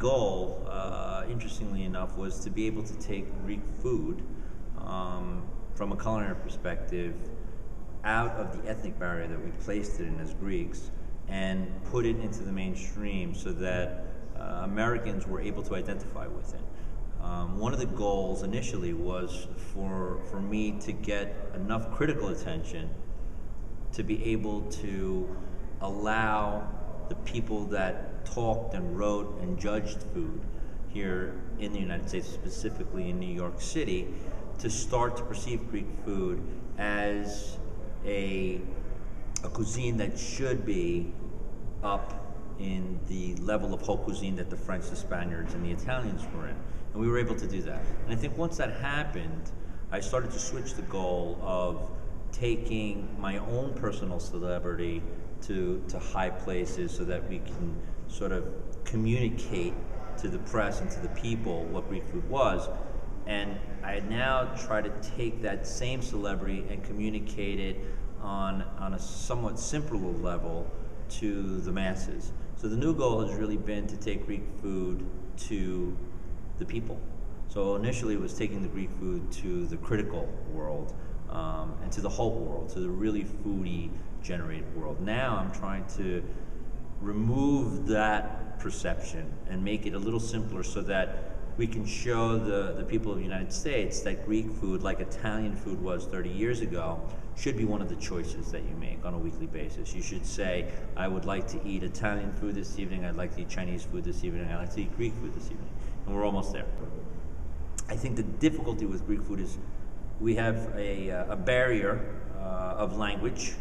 goal, interestingly enough, was to be able to take Greek food from a culinary perspective out of the ethnic barrier that we placed it in as Greeks and put it into the mainstream so that Americans were able to identify with it. One of the goals initially was for me to get enough critical attention to be able to allow the people that talked and wrote and judged food here in the United States, specifically in New York City, to start to perceive Greek food as a cuisine that should be up in the level of haute cuisine that the French, the Spaniards, and the Italians were in. And we were able to do that. And I think once that happened, I started to switch the goal of taking my own personal celebrity to high places so that we can sort of communicate to the press and to the people what Greek food was. And I now try to take that same celebrity and communicate it on a somewhat simpler level to the masses. So the new goal has really been to take Greek food to the people. So initially it was taking the Greek food to the critical world and to the whole world, to the really foodie generated world. Now I'm trying to remove that perception and make it a little simpler so that we can show the people of the United States that Greek food, like Italian food was 30 years ago, should be one of the choices that you make on a weekly basis. You should say, I would like to eat Italian food this evening, I'd like to eat Chinese food this evening, I'd like to eat Greek food this evening. And we're almost there. I think the difficulty with Greek food is we have a barrier of language.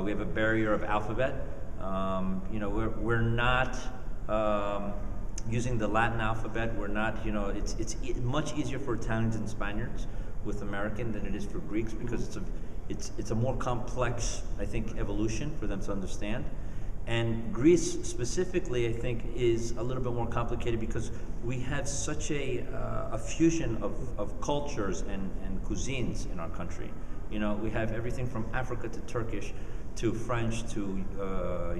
We have a barrier of alphabet. We're not using the Latin alphabet. We're not, it's much easier for Italians and Spaniards with American than it is for Greeks because it's a more complex, I think, evolution for them to understand. And Greece specifically, I think, is a little bit more complicated because we have such a fusion of cultures and cuisines in our country. We have everything from Africa to Turkish to French to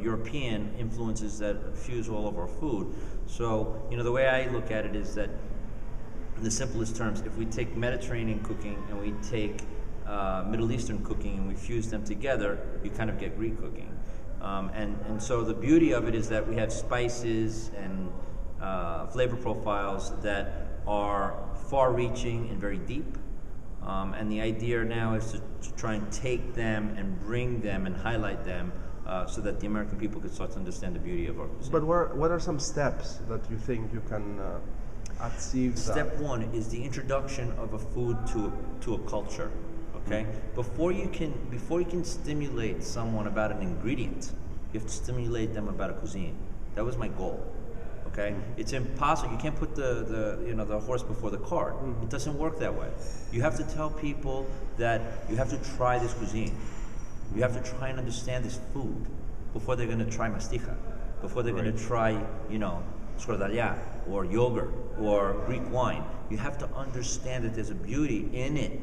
European influences that fuse all of our food. So, the way I look at it is that, in the simplest terms, if we take Mediterranean cooking and we take Middle Eastern cooking and we fuse them together, you kind of get Greek cooking. And so the beauty of it is that we have spices and flavor profiles that are far-reaching and very deep. And the idea now is to try and take them and bring them and highlight them so that the American people could start to understand the beauty of our cuisine. But what are some steps that you think you can achieve that? Step one is the introduction of a food to a culture. Okay? Before you can stimulate someone about an ingredient, you have to stimulate them about a cuisine. That was my goal. Okay? It's impossible. You can't put the horse before the cart. It doesn't work that way. You have to tell people that you have to try this cuisine. You have to try and understand this food before they're going to try masticha, before they're going to try, scordalia or yogurt or Greek wine. You have to understand that there's a beauty in it,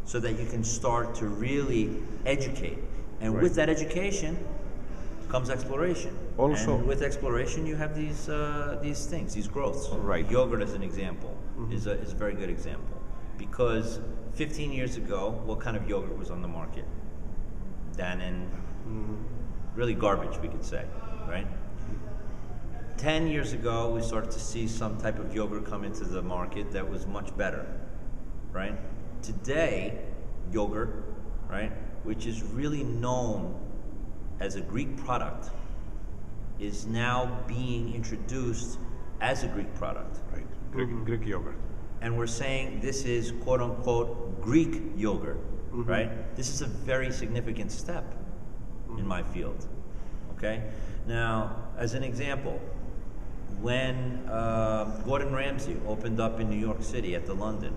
so that you can start to really educate. And with that education comes exploration. Also, and with exploration, you have these things, these growths. Right. Yogurt, as an example, is a very good example. Because 15 years ago, what kind of yogurt was on the market? Dannon, really garbage, we could say, right? 10 years ago, we started to see some type of yogurt come into the market that was much better, right? Today, yogurt, right, which is really known as a Greek product, is now being introduced as a Greek product. Right. Greek yogurt. And we're saying this is quote unquote Greek yogurt, right? This is a very significant step in my field, okay? Now, as an example, when Gordon Ramsay opened up in New York City at the London,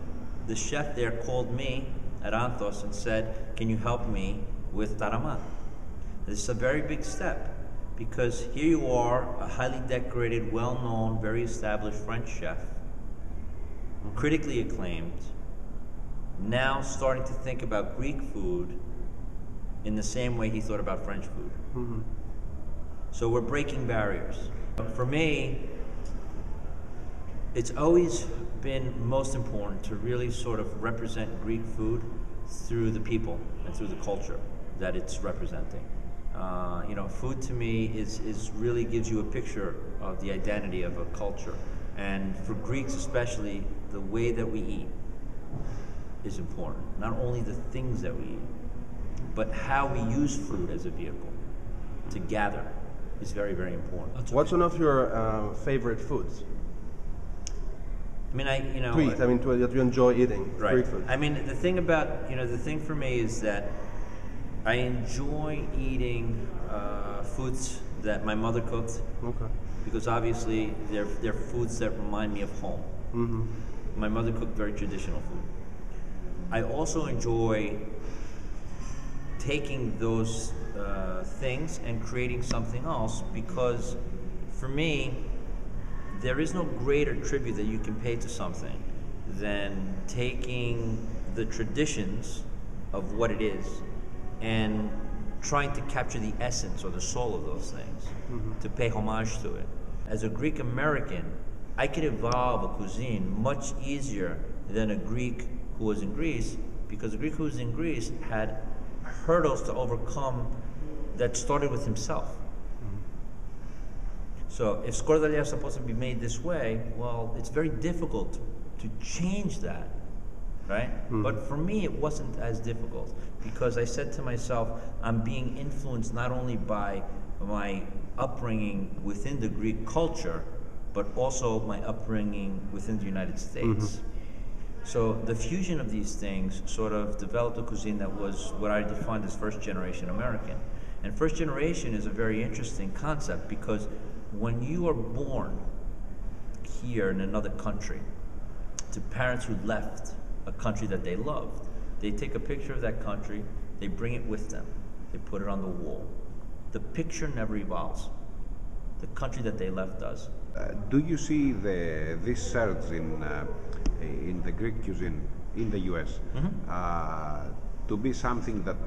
the chef there called me at Anthos and said, can you help me with taramat? This is a very big step because here you are, a highly decorated, well-known, very established French chef, critically acclaimed, now starting to think about Greek food in the same way he thought about French food. So we're breaking barriers. For me, It's always been most important to really sort of represent Greek food through the people and through the culture that it's representing. Food to me is really gives you a picture of the identity of a culture. And for Greeks especially, the way that we eat is important. Not only the things that we eat, but how we use food as a vehicle to gather is very, very important. What's one of your favorite foods? I mean, To eat, that you enjoy eating, right. Greek food. I mean, the thing about, the thing for me is that I enjoy eating foods that my mother cooked. Okay. Because obviously they're foods that remind me of home. Mm-hmm. My mother cooked very traditional food. I also enjoy taking those things and creating something else, because for me, there is no greater tribute that you can pay to something than taking the traditions of what it is and trying to capture the essence or the soul of those things, to pay homage to it. As a Greek American, I could evolve a cuisine much easier than a Greek who was in Greece, because a Greek who was in Greece had hurdles to overcome that started with himself. So if scordalia is supposed to be made this way, well, it's very difficult to change that, right? But for me, it wasn't as difficult, because I said to myself, I'm being influenced not only by my upbringing within the Greek culture, but also my upbringing within the United States. So the fusion of these things sort of developed a cuisine that was what I defined as first generation American. And first generation is a very interesting concept, because when you are born here in another country to parents who left a country that they loved, they take a picture of that country, they bring it with them, they put it on the wall. The picture never evolves. The country that they left does. Do you see this surge in the Greek cuisine in the U.S. To be something that,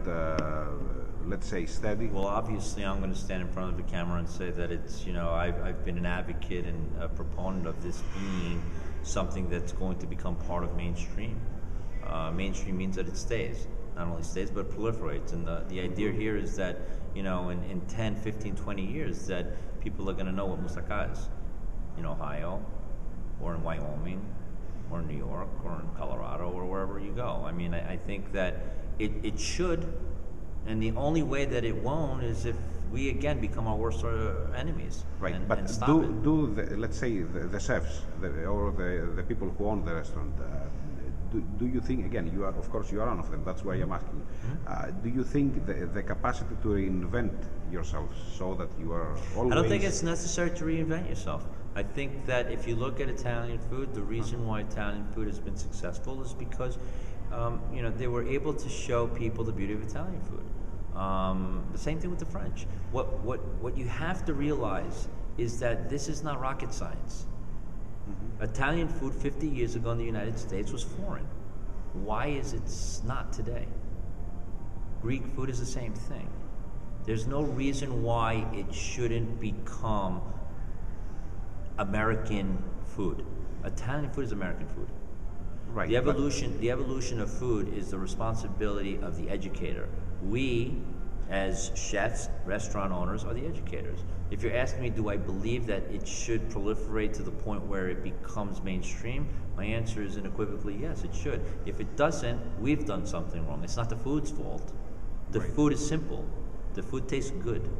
let's say, steady? Well, obviously, I'm going to stand in front of the camera and say that it's, I've been an advocate and a proponent of this being something that's going to become part of mainstream. Mainstream means that it stays. Not only stays, but proliferates. And the idea here is that, in 10, 15, 20 years, that people are going to know what moussaka is in Ohio, or in Wyoming, or in New York, or in Colorado, or wherever you go. I mean, I think that it should, and the only way that it won't is if we again become our worst enemies. Right, and but stop it. Let's say the chefs or the people who own the restaurant, do you think, again, you are, of course, you are one of them, that's why I'm asking, do you think the capacity to reinvent yourself so that you are always... I don't think it's necessary to reinvent yourself. I think that if you look at Italian food, the reason why Italian food has been successful is because, they were able to show people the beauty of Italian food. The same thing with the French. What you have to realize is that this is not rocket science. Italian food 50 years ago in the United States was foreign. Why is it not today? Greek food is the same thing. There's no reason why it shouldn't become American food. Italian food is American food. Right. The evolution of food is the responsibility of the educator. We, as chefs, restaurant owners, are the educators. If you're asking me, do I believe that it should proliferate to the point where it becomes mainstream? My answer is unequivocally yes, it should. If it doesn't, we've done something wrong. It's not the food's fault. The food is simple. The food tastes good.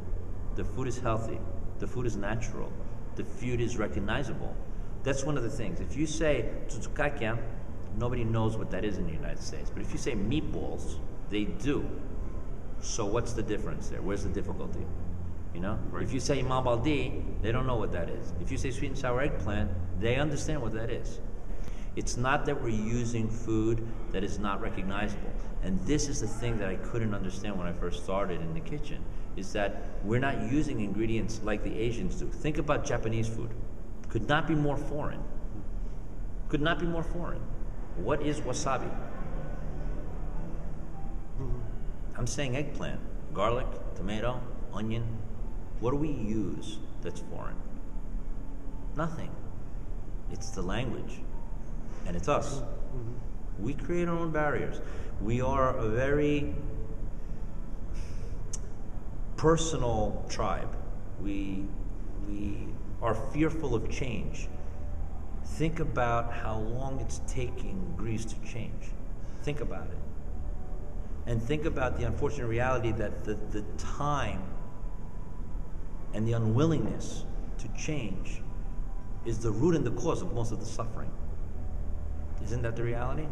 The food is healthy. The food is natural. The food is recognizable. That's one of the things. If you say tsutsukakya, nobody knows what that is in the United States. But if you say meatballs, they do. So what's the difference there? Where's the difficulty? Right. If you say mabaldi, they don't know what that is. If you say sweet and sour eggplant, they understand what that is. It's not that we're using food that is not recognizable. And this is the thing that I couldn't understand when I first started in the kitchen, is that we're not using ingredients like the Asians do. Think about Japanese food. Could not be more foreign. Could not be more foreign. What is wasabi? I'm saying eggplant, garlic, tomato, onion. What do we use that's foreign? Nothing. It's the language, and it's us. We create our own barriers. We are a very personal tribe. We are fearful of change. Think about how long it's taking Greece to change. Think about it. And think about the unfortunate reality that the time and the unwillingness to change is the root and the cause of most of the suffering. Isn't that the reality?